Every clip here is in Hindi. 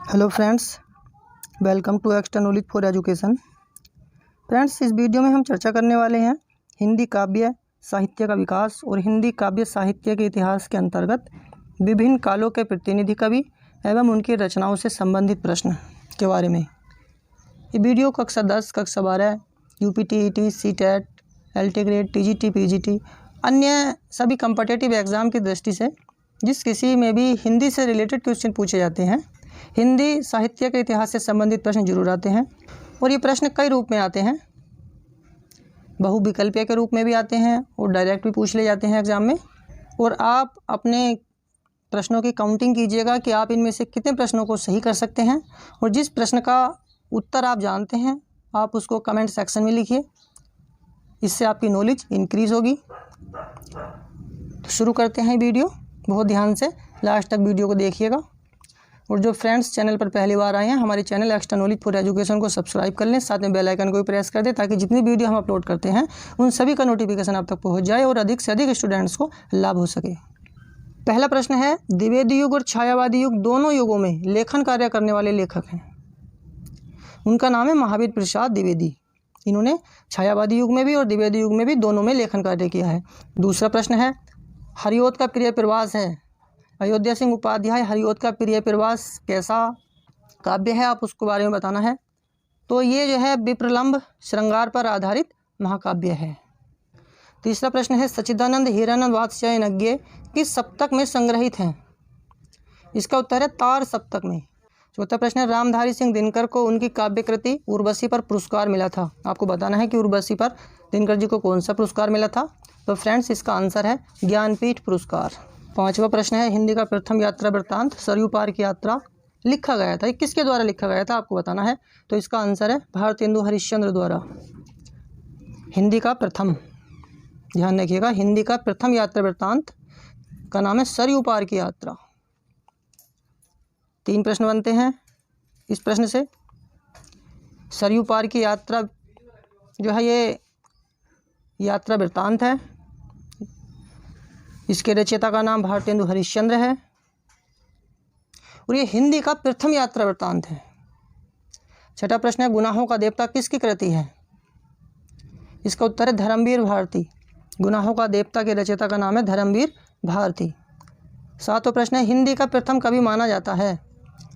Hello friends, welcome to extra knowledge for education. Friends, इस वीडियो में हम चर्चा करने वाले हैं हिंदी काव्य साहित्य का विकास और हिंदी काव्य साहित्य के इतिहास के अंतर्गत विभिन्न कालों के प्रतिनिधि कवि एवं उनकी रचनाओं से संबंधित प्रश्न के बारे में। ये वीडियो कक्षा 10, कक्षा 12, UPTET, CTET, LT grade, TGT, PGT अन्य सभी कॉम्पिटिटिव एग्ज़ाम की दृष्टि से जिस किसी में भी हिंदी से रिलेटेड क्वेश्चन पूछे जाते हैं, हिंदी साहित्य के इतिहास से संबंधित प्रश्न जरूर आते हैं। और ये प्रश्न कई रूप में आते हैं, बहुविकल्पीय के रूप में भी आते हैं और डायरेक्ट भी पूछ ले जाते हैं एग्ज़ाम में। और आप अपने प्रश्नों की काउंटिंग कीजिएगा कि आप इनमें से कितने प्रश्नों को सही कर सकते हैं, और जिस प्रश्न का उत्तर आप जानते हैं आप उसको कमेंट सेक्शन में लिखिए। इससे आपकी नॉलेज इंक्रीज़ होगी। तो शुरू करते हैं वीडियो। बहुत ध्यान से लास्ट तक वीडियो को देखिएगा। और जो फ्रेंड्स चैनल पर पहली बार आए हैं, हमारे channel extra knowledge for education को सब्सक्राइब कर लें, साथ में बेल आइकन को भी प्रेस कर दें ताकि जितनी वीडियो हम अपलोड करते हैं उन सभी का नोटिफिकेशन आप तक पहुंच जाए और अधिक से अधिक स्टूडेंट्स को लाभ हो सके। पहला प्रश्न है, द्विवेदी युग और छायावादी युग दोनों युगों में लेखन कार्य करने वाले लेखक हैं। उनका नाम है महावीर प्रसाद द्विवेदी। इन्होंने छायावादी युग में भी और द्विवेदी युग में भी दोनों में लेखन कार्य किया है। दूसरा प्रश्न है, हरिओत का प्रिय प्रवास है। अयोध्या सिंह उपाध्याय हरिओत का प्रिय प्रवास कैसा काव्य है, आप उसके बारे में बताना है। तो ये जो है विप्रलंब श्रृंगार पर आधारित महाकाव्य है। तीसरा प्रश्न है, सच्चिदानंद हीरानंद वात्स्यायनज्ञ किस सप्तक में संग्रहित हैं। इसका उत्तर है तार सप्तक में। चौथा प्रश्न है, रामधारी सिंह दिनकर को उनकी काव्य कृति उर्वशी पर पुरस्कार मिला था। आपको बताना है कि उर्वशी पर दिनकर जी को कौन सा पुरस्कार मिला था। तो फ्रेंड्स, इसका आंसर है ज्ञानपीठ पुरस्कार। पांचवा प्रश्न है, हिंदी का प्रथम यात्रा वृत्तांत सरयू पार की यात्रा लिखा गया था, किसके द्वारा लिखा गया था, आपको बताना है। तो इसका आंसर है भारतेंदु हरिश्चंद्र द्वारा। हिंदी का प्रथम, ध्यान रखिएगा, हिंदी का प्रथम यात्रा वृत्तांत का नाम है सरयू पार की यात्रा। 3 प्रश्न बनते हैं इस प्रश्न से। सरयू पार की यात्रा जो है ये यात्रा वृत्तांत है। इसके रचयिता का नाम भारतेंदु हरिश्चंद्र है और ये हिंदी का प्रथम यात्रा वृत्तांत है। छठा प्रश्न है, गुनाहों का देवता किसकी कृति है। इसका उत्तर है धर्मवीर भारती। गुनाहों का देवता के रचयिता का नाम है धर्मवीर भारती। सातवां प्रश्न है, हिंदी का प्रथम कवि माना जाता है।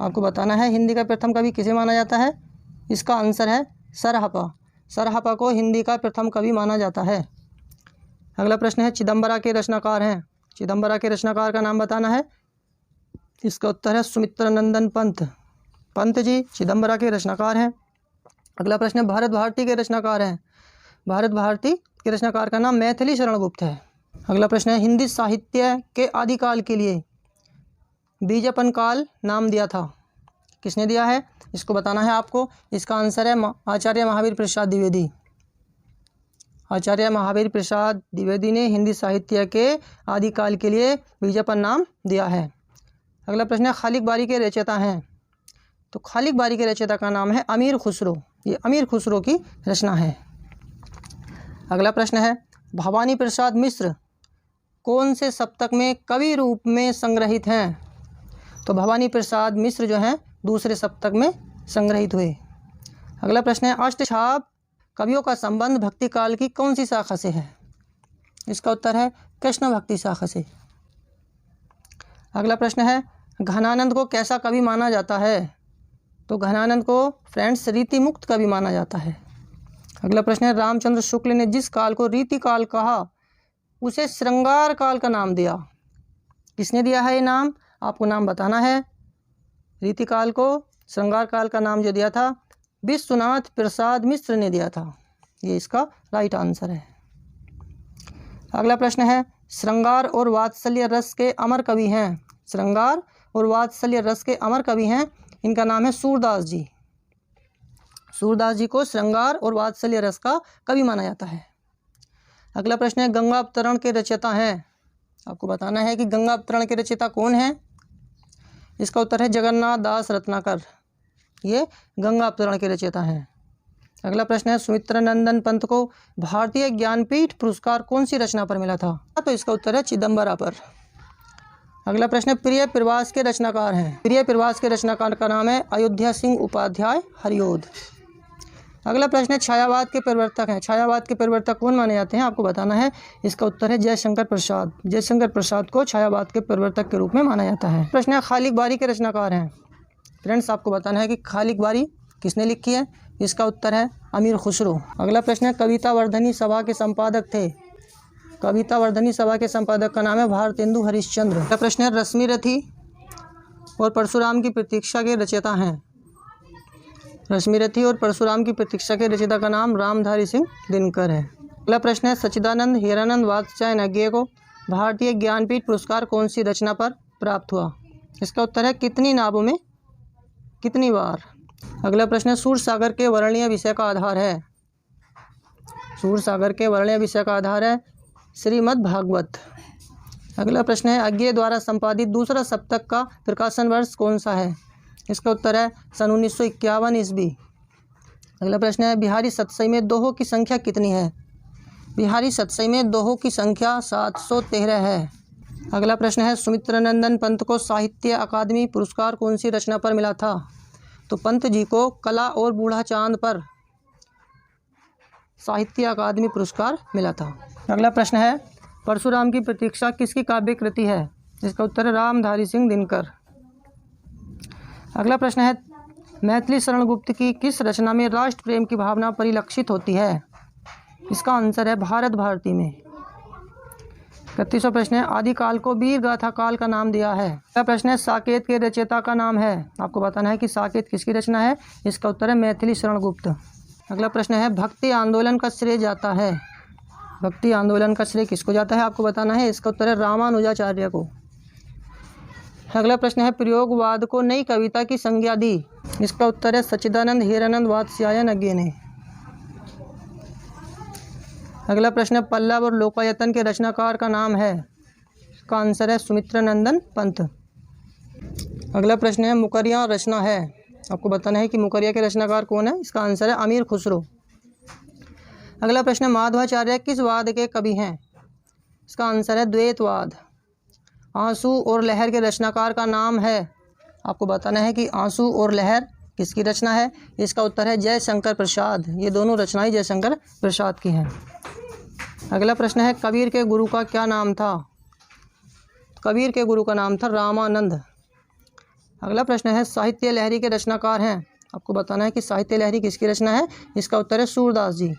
आपको बताना है हिंदी का प्रथम कवि किसे माना जाता है। इसका आंसर है सरहपा। सरहपा को हिंदी का प्रथम कवि माना जाता है। अगला प्रश्न है, चिदंबरा के रचनाकार हैं। चिदंबरा के रचनाकार का नाम बताना है। इसका उत्तर है सुमित्रानंदन पंत। पंत जी चिदंबरा के रचनाकार हैं। अगला प्रश्न है, भारत भारती के रचनाकार हैं। भारत भारती के रचनाकार का नाम मैथिली शरण गुप्त है। अगला प्रश्न है, हिंदी साहित्य के आदिकाल के लिए बीजपन काल नाम दिया था। किसने दिया है, इसको बताना है आपको। इसका आंसर है आचार्य महावीर प्रसाद द्विवेदी। आचार्य महावीर प्रसाद द्विवेदी ने हिंदी साहित्य के आदिकाल के लिए बीजपन नाम दिया है। अगला प्रश्न है, खालिक बारी के रचयिता हैं। तो खालिक बारी के रचयिता का नाम है अमीर खुसरो। ये अमीर खुसरो की रचना है। अगला प्रश्न है, भवानी प्रसाद मिश्र कौन से सप्तक में कवि रूप में संग्रहित हैं। तो भवानी प्रसाद मिश्र जो हैं दूसरे सप्तक में संग्रहित हुए। अगला प्रश्न है, अष्टछाप कवियों का संबंध भक्ति काल की कौन सी शाखा से है। इसका उत्तर है कृष्ण भक्ति शाखा से। अगला प्रश्न है, घनानंद को कैसा कवि माना जाता है। तो घनानंद को फ्रेंड्स रीति मुक्त कवि माना जाता है। अगला प्रश्न है, रामचंद्र शुक्ल ने जिस काल को रीति काल कहा उसे श्रृंगार काल का नाम दिया। किसने दिया है ये नाम, आपको नाम बताना है। रीति काल को श्रृंगार काल का नाम जो दिया था विश्वनाथ प्रसाद मिश्र ने दिया था। ये इसका राइट आंसर है। अगला प्रश्न है, श्रृंगार और वात्सल्य रस के अमर कवि हैं। श्रृंगार और वात्सल्य रस के अमर कवि हैं, इनका नाम है सूरदास जी। सूरदास जी को श्रृंगार और वात्सल्य रस का कवि माना जाता है। अगला प्रश्न है, गंगा अवतरण के रचयिता हैं। आपको बताना है कि गंगा अवतरण के रचयिता कौन है। इसका उत्तर है जगन्नाथ दास रत्नाकर। ये गंगा अवतरण के रचयिता हैं। अगला प्रश्न है, सुमित्रानंदन पंत को भारतीय ज्ञानपीठ पुरस्कार कौन सी रचना पर मिला था। तो इसका उत्तर है चिदंबरा पर। अगला प्रश्न है प्रिय प्रवास के रचनाकार हैं। प्रिय प्रवास के रचनाकार का नाम है अयोध्या सिंह उपाध्याय हरिओद। अगला प्रश्न है छायावाद के प्रवर्तक हैं। छायावाद के प्रवर्तक कौन माने जाते हैं, आपको बताना है। इसका उत्तर है जयशंकर प्रसाद। जयशंकर प्रसाद को छायावाद के प्रवर्तक के रूप में माना जाता है। प्रश्न है खालिक बारी के रचनाकार हैं। फ्रेंड्स, आपको बताना है कि खालिक बारी किसने लिखी है। इसका उत्तर है अमीर खुसरो। अगला प्रश्न है कविता वर्धनी सभा के संपादक थे। कविता वर्धनी सभा के संपादक का नाम है भारतेंदु हरिश्चंद्र। अगला प्रश्न है रश्मि रथी और परशुराम की प्रतीक्षा के रचयिता हैं। रश्मि रथी और परशुराम की प्रतीक्षा के रचयिता का नाम रामधारी सिंह दिनकर है। अगला प्रश्न है सच्चिदानंद हीरानंद वात्स्यायन को भारतीय ज्ञानपीठ पुरस्कार कौन सी रचना पर प्राप्त हुआ। इसका उत्तर है कितनी नावों में कितनी बार। अगला प्रश्न है सूरसागर के वर्णीय विषय का आधार है। सूरसागर के वर्णीय विषय का आधार है श्रीमद् भागवत। अगला प्रश्न है अज्ञेय द्वारा संपादित दूसरा सप्तक का प्रकाशन वर्ष कौन सा है। इसका उत्तर है सन 1951 ईस्वी। अगला प्रश्न है बिहारी सतसई में दोहों की संख्या कितनी है। बिहारी सतसई में दोहों की संख्या 713 है। अगला प्रश्न है सुमित्रानंदन पंत को साहित्य अकादमी पुरस्कार कौन सी रचना पर मिला था। तो पंत जी को कला और बूढ़ा चांद पर साहित्य अकादमी पुरस्कार मिला था। अगला प्रश्न है परशुराम की प्रतीक्षा किसकी काव्य कृति है। इसका उत्तर है रामधारी सिंह दिनकर। अगला प्रश्न है मैथिली शरण गुप्त की किस रचना में राष्ट्र प्रेम की भावना परिलक्षित होती है। इसका आंसर है भारत भारती में। 31वां प्रश्न है आदिकाल को वीर गाथा काल का नाम दिया है। अगला प्रश्न है साकेत के रचयिता का नाम है। आपको बताना है कि साकेत किसकी रचना है। इसका उत्तर है मैथिली शरण गुप्त। अगला प्रश्न है भक्ति आंदोलन का श्रेय जाता है। भक्ति आंदोलन का श्रेय किसको जाता है, आपको बताना है। इसका उत्तर है रामानुजाचार्य को। अगला प्रश्न है प्रयोगवाद को नई कविता की संज्ञा दी। इसका उत्तर है सच्चिदानंद हीरानंद वात्स्यायन ने। अगला प्रश्न है पल्लव और लोकायतन के रचनाकार का नाम है। इसका आंसर है सुमित्रानंदन पंत। अगला प्रश्न है मुकरिया रचना है। आपको बताना है कि मुकरिया के रचनाकार कौन है। इसका आंसर है अमीर खुसरो। अगला प्रश्न है माधवाचार्य किस वाद के कवि हैं। इसका आंसर है द्वैतवाद। आंसू और लहर के रचनाकार का नाम है। आपको बताना है कि आंसू और लहर किसकी रचना है। इसका उत्तर है जयशंकर प्रसाद। ये दोनों रचनाएं जयशंकर प्रसाद की हैं। अगला प्रश्न है कबीर के गुरु का क्या नाम था। कबीर के गुरु का नाम था रामानंद। अगला प्रश्न है साहित्य लहरी के रचनाकार हैं। आपको बताना है कि साहित्य लहरी किसकी रचना है। इसका उत्तर है सूरदास जी।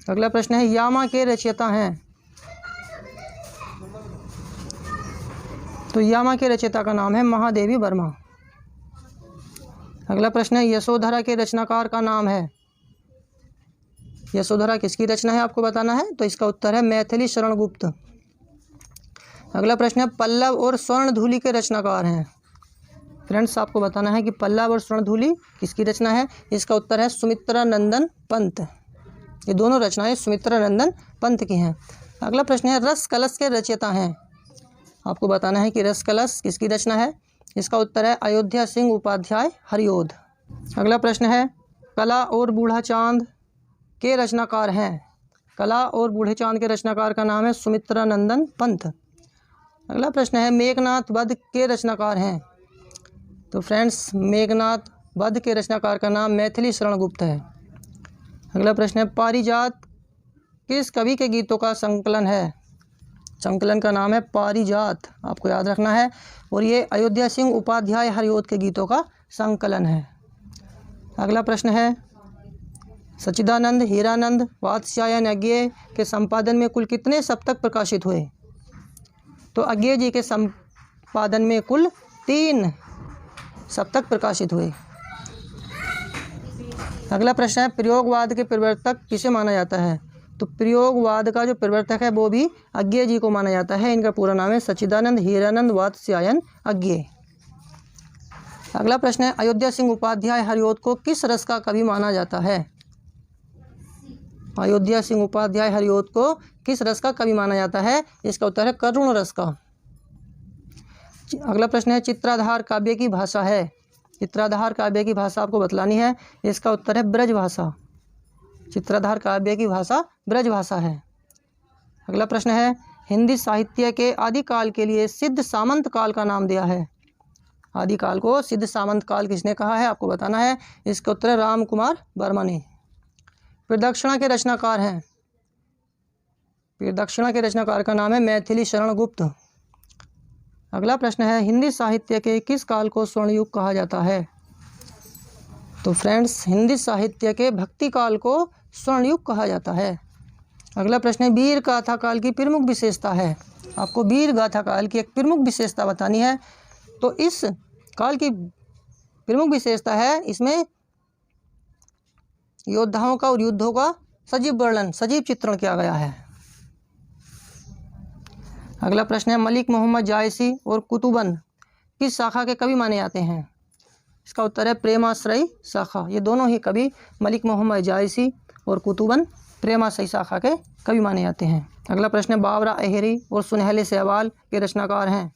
अगला प्रश्न है यामा के रचयिता हैं। तो यामा के रचयिता का नाम है महादेवी वर्मा। अगला प्रश्न है यशोधरा के रचनाकार का नाम है। यशोधरा किसकी रचना है, आपको बताना है। तो इसका उत्तर है मैथिली शरण गुप्त। अगला प्रश्न है पल्लव और स्वर्णधूलि के रचनाकार हैं। फ्रेंड्स, आपको बताना है कि पल्लव और स्वर्णधूलि किसकी रचना है। इसका उत्तर है सुमित्रानंदन पंत। ये दोनों रचनाएं सुमित्रानंदन पंत की हैं। अगला प्रश्न है रस कलश के रचयिता हैं। आपको बताना है कि रस कलश किसकी रचना है। इसका उत्तर है अयोध्या सिंह उपाध्याय हरिओद। अगला प्रश्न है कला और बूढ़ा चांद के रचनाकार हैं। कला और बूढ़े चांद के रचनाकार का नाम है सुमित्रानंदन पंत। अगला प्रश्न है मेघनाथ वध के रचनाकार हैं। तो फ्रेंड्स, मेघनाथ वध के रचनाकार का नाम मैथिली शरण गुप्त है। अगला प्रश्न है पारिजात किस कवि के गीतों का संकलन है। संकलन का नाम है पारिजात, आपको याद रखना है। और ये अयोध्या सिंह उपाध्याय हरिओद के गीतों का संकलन है। अगला प्रश्न है सच्चिदानंद हीरानंद वात्स्यायन अज्ञेय के संपादन में कुल कितने सप्तक प्रकाशित हुए। तो अज्ञेय जी के संपादन में कुल 3 सप्तक प्रकाशित हुए। अगला प्रश्न है प्रयोगवाद के प्रवर्तक किसे माना जाता है। तो प्रयोगवाद का जो प्रवर्तक है वो भी अज्ञेय जी को माना जाता है। इनका पूरा नाम है सच्चिदानंद हीरानंद वात्स्यायन अज्ञेय। अगला प्रश्न है अयोध्या सिंह उपाध्याय हरिओद को किस रस का कवि माना जाता है। अयोध्या सिंह उपाध्याय हरिओद को किस रस का कवि माना जाता है। इसका उत्तर है करुण रस का। अगला प्रश्न है चित्राधार काव्य की भाषा है। चित्राधार काव्य की भाषा आपको बतलानी है। इसका उत्तर है ब्रज भाषा। चित्राधार काव्य की भाषा ब्रज भाषा है। अगला प्रश्न है हिंदी साहित्य के आदिकाल के लिए सिद्ध सामंत काल का नाम दिया है? आदिकाल को सिद्ध सामंत काल किसने कहा है, आपको बताना है। इसका उत्तर है राम कुमार वर्मा ने। प्रदक्षिणा के रचनाकार हैं? प्रदक्षिणा के रचनाकार का नाम है मैथिली शरण गुप्त। अगला प्रश्न है, हिंदी साहित्य के किस काल को स्वर्ण युग कहा जाता है? तो फ्रेंड्स, हिंदी साहित्य के भक्ति काल को स्वर्ण युग कहा जाता है। अगला प्रश्न है, वीर गाथा काल की प्रमुख विशेषता है? आपको वीर गाथा काल की एक प्रमुख विशेषता बतानी है। तो इस काल की प्रमुख विशेषता है, इसमें योद्धाओं का और युद्धों का सजीव वर्णन, सजीव चित्रण किया गया है। अगला प्रश्न है, मलिक मोहम्मद जायसी और कुतुबन किस शाखा के कवि माने जाते हैं? इसका उत्तर है प्रेमाश्रयी शाखा। ये दोनों ही कवि, मलिक मोहम्मद जायसी और कुतुबन, प्रेमाश्रयी शाखा के कवि माने जाते हैं। अगला प्रश्न है, बाबरा अहेरी और सुनहले सहवाल के रचनाकार हैं?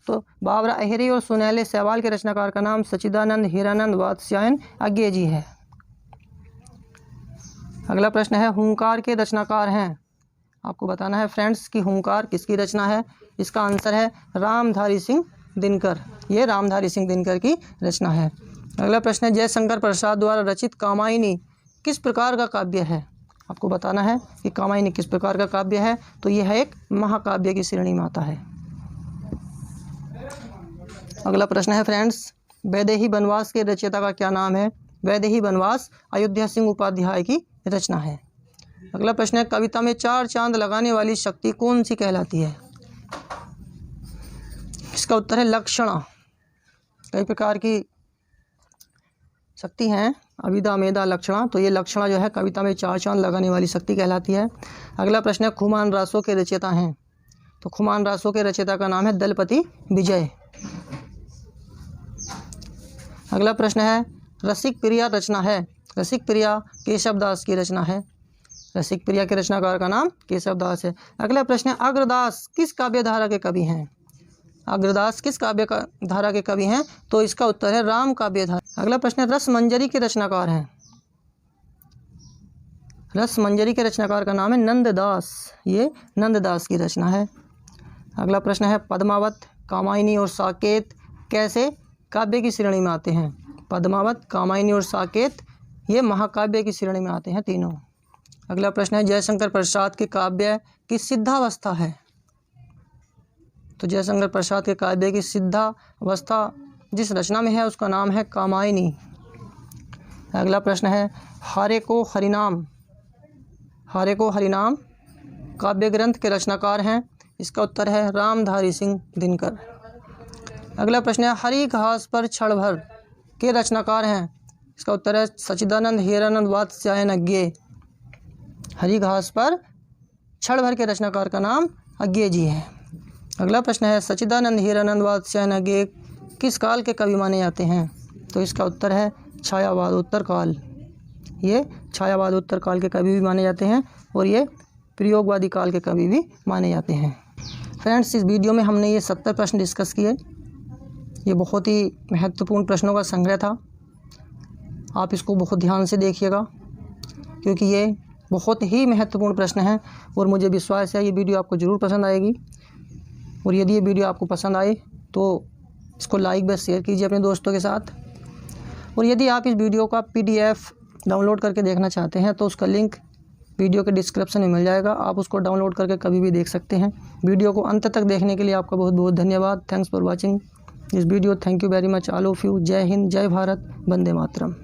तो बाबरा अहेरी और सुनहले सहवाल के रचनाकार का नाम सच्चिदानंद हीरानंद वात्स्यायन अज्ञे जी है। अगला प्रश्न है, हुंकार के रचनाकार हैं? आपको बताना है फ्रेंड्स कि हुंकार किसकी रचना है। इसका आंसर है रामधारी सिंह दिनकर। ये रामधारी सिंह दिनकर की रचना है। अगला प्रश्न है, जयशंकर प्रसाद द्वारा रचित कामायनी किस प्रकार का काव्य है? आपको बताना है कि कामायनी किस प्रकार का काव्य है। तो यह है एक महाकाव्य की श्रेणी में आता है। अगला प्रश्न है फ्रेंड्स, वैदेही वनवास के रचयिता का क्या नाम है? वैदेही वनवास अयोध्या सिंह उपाध्याय की रचना है। अगला प्रश्न है, कविता में चार चांद लगाने वाली शक्ति कौन सी कहलाती है? इसका उत्तर है लक्षणा। कई प्रकार की शक्ति हैं, अविदा मेधा लक्षणा। तो ये लक्षणा जो है कविता में चार चांद लगाने वाली शक्ति कहलाती है। अगला प्रश्न है, खुमान रासों के रचयिता हैं? तो खुमान रासों के रचयिता का नाम है दलपति विजय। अगला प्रश्न है, रसिक प्रिया रचना है? रसिक प्रिया केशव दास की रचना है। रसिक प्रिया के रचनाकार का नाम केशव दास है। अगला प्रश्न है, अग्रदास किस काव्य धारा के कवि हैं? अग्रदास किस काव्य धारा के कवि हैं? तो इसका उत्तर है राम काव्य धारा। अगला प्रश्न है, रस मंजरी के रचनाकार हैं? रस मंजरी के रचनाकार का नाम है नंददास। ये नंददास की रचना है। अगला प्रश्न है, पद्मावत, कामायनी और साकेत कैसे काव्य की श्रेणी में आते हैं? पद्मावत, कामायनी और साकेत ये महाकाव्य की श्रेणी में आते हैं तीनों। अगला प्रश्न है, जयशंकर प्रसाद के काव्य की सिद्धावस्था है? तो जयशंकर प्रसाद के काव्य की सिद्धावस्था जिस रचना में है उसका नाम है कामायनी। अगला प्रश्न है, हारे को हरिनाम काव्य ग्रंथ के रचनाकार हैं? इसका उत्तर है रामधारी सिंह दिनकर। अगला प्रश्न है, हरी घास पर क्षण भर के रचनाकार हैं? इसका उत्तर है सच्चिदानंद हीरानंद वात्स्यायन अज्ञे। हरी घास पर क्षण भर के रचनाकार का नाम अज्ञे जी है। अगला प्रश्न है, सच्चिदानंद हीरानंद वात्स्यायन अज्ञे किस काल के कवि माने जाते हैं? तो इसका उत्तर है छायावादोत्तर काल। ये छायावादोत्तर काल के कवि भी माने जाते हैं और ये प्रयोगवादी काल के कवि भी माने जाते हैं। फ्रेंड्स, इस वीडियो में हमने ये 70 प्रश्न डिस्कस किए। ये बहुत ही महत्वपूर्ण प्रश्नों का संग्रह था। आप इसको बहुत ध्यान से देखिएगा क्योंकि ये बहुत ही महत्वपूर्ण प्रश्न हैं और मुझे विश्वास है ये वीडियो आपको ज़रूर पसंद आएगी। और यदि ये वीडियो आपको पसंद आए तो इसको लाइक व शेयर कीजिए अपने दोस्तों के साथ। और यदि आप इस वीडियो का PDF डाउनलोड करके देखना चाहते हैं तो उसका लिंक वीडियो के डिस्क्रिप्शन में मिल जाएगा। आप उसको डाउनलोड करके कभी भी देख सकते हैं। वीडियो को अंत तक देखने के लिए आपका बहुत बहुत धन्यवाद। Thanks for watching this video. Thank you very much all of you. जय हिंद, जय भारत, वंदे मातरम।